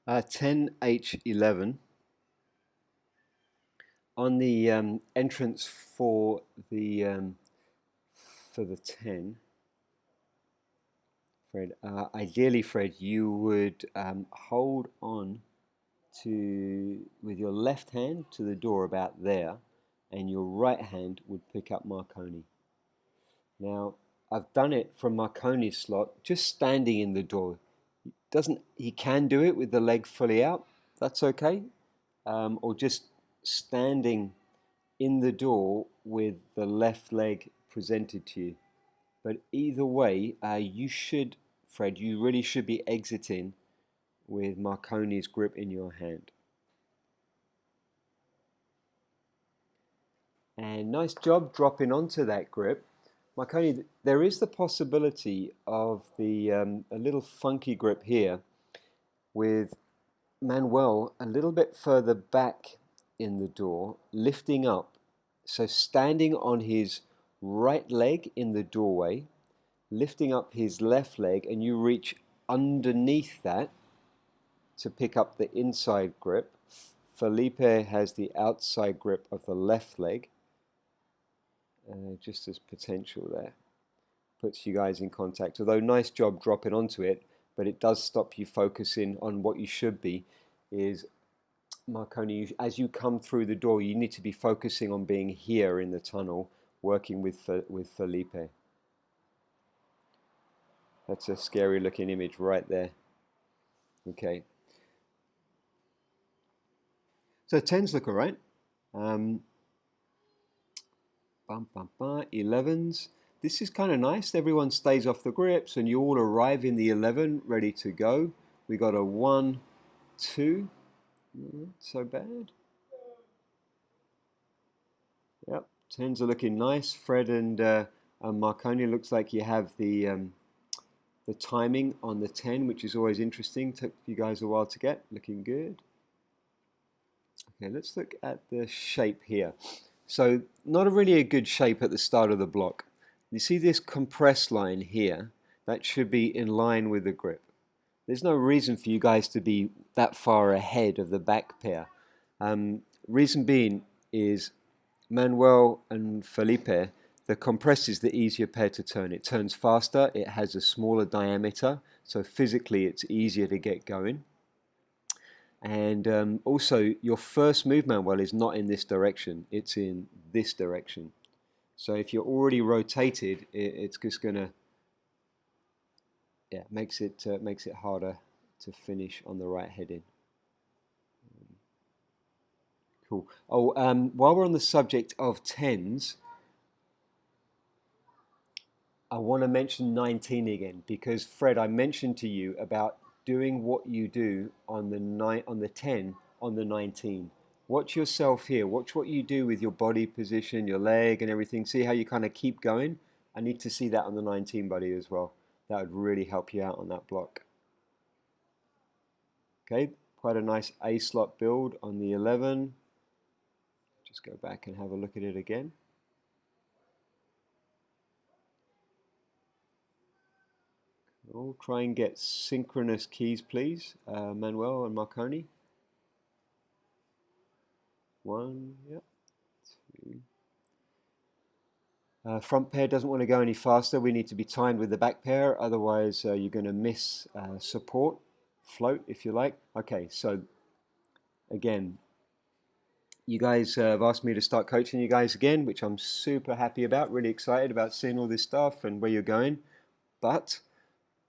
10H11 on the entrance for the 10. Fred, ideally, Fred, you would hold on with your left hand to the door about there, and your right hand would pick up Marconi. Now, I've done it from Marconi's slot, just standing in the door. He can do it with the leg fully out, that's okay, or just standing in the door with the left leg presented to you. But either way, Fred, you really should be exiting with Marconi's grip in your hand. And nice job dropping onto that grip. Marconi, there is the possibility of a little funky grip here with Manuel a little bit further back in the door, lifting up. So standing on his right leg in the doorway, lifting up his left leg, and you reach underneath that to pick up the inside grip. Felipe has the outside grip of the left leg. Just as potential there. Puts you guys in contact. Although nice job dropping onto it, but it does stop you focusing on what you should be. Is Marconi, as you come through the door, you need to be focusing on being here in the tunnel, working with Felipe. That's a scary looking image right there. Okay. So 10s look all right. 11s. This is kind of nice. Everyone stays off the grips and you all arrive in the 11 ready to go. We got a 1, 2. Not so bad. Yep, 10s are looking nice. Fred and Marconi, looks like you have the timing on the 10, which is always interesting. Took you guys a while to get. Looking good. Okay, let's look at the shape here. So not really a good shape at the start of the block. You see this compressed line here? That should be in line with the grip. There's no reason for you guys to be that far ahead of the back pair. Reason being is Manuel and Felipe, the compressed is the easier pair to turn. It turns faster, it has a smaller diameter, so physically it's easier to get going. And also, your first move, Manuel, is not in this direction. It's in this direction. So if you're already rotated, it's just gonna, yeah, makes it harder to finish on the right heading. Cool. Oh, while we're on the subject of 10s, I want to mention 19 again because Fred, I mentioned to you about doing what you do on the 10 on the 19. Watch yourself here. Watch what you do with your body position, your leg and everything. See how you kind of keep going? I need to see that on the 19, buddy, as well. That would really help you out on that block. Okay, quite a nice A slot build on the 11. Just go back and have a look at it again. Cool. Try and get synchronous keys, please, Manuel and Marconi. 1, yep, 2. Front pair doesn't want to go any faster. We need to be timed with the back pair, otherwise you're going to miss support, float if you like. Okay, so again, you guys have asked me to start coaching you guys again, which I'm super happy about, really excited about seeing all this stuff and where you're going. But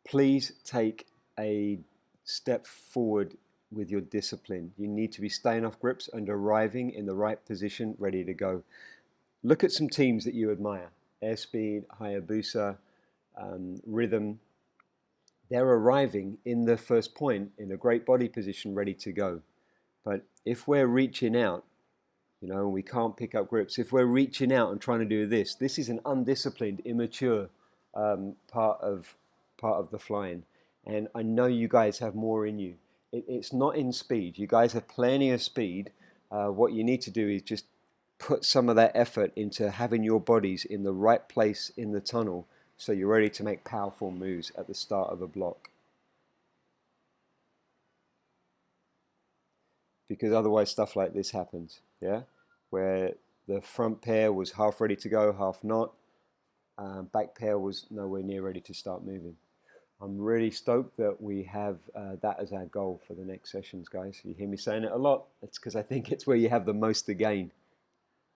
please take a step forward with your discipline. You need to be staying off grips and arriving in the right position, ready to go. Look at some teams that you admire. Airspeed, Hayabusa, Rhythm. They're arriving in the first point in a great body position, ready to go. But if we're reaching out, you know, and we can't pick up grips, if we're reaching out and trying to do this is an undisciplined, immature part of the flying. And I know you guys have more in you. It's not in speed. You guys have plenty of speed. What you need to do is just put some of that effort into having your bodies in the right place in the tunnel so you're ready to make powerful moves at the start of a block. because otherwise stuff like this happens, yeah, where the front pair was half ready to go, half not. Back pair was nowhere near ready to start moving. I'm really stoked that we have that as our goal for the next sessions, guys. You hear me saying it a lot. It's because I think it's where you have the most to gain.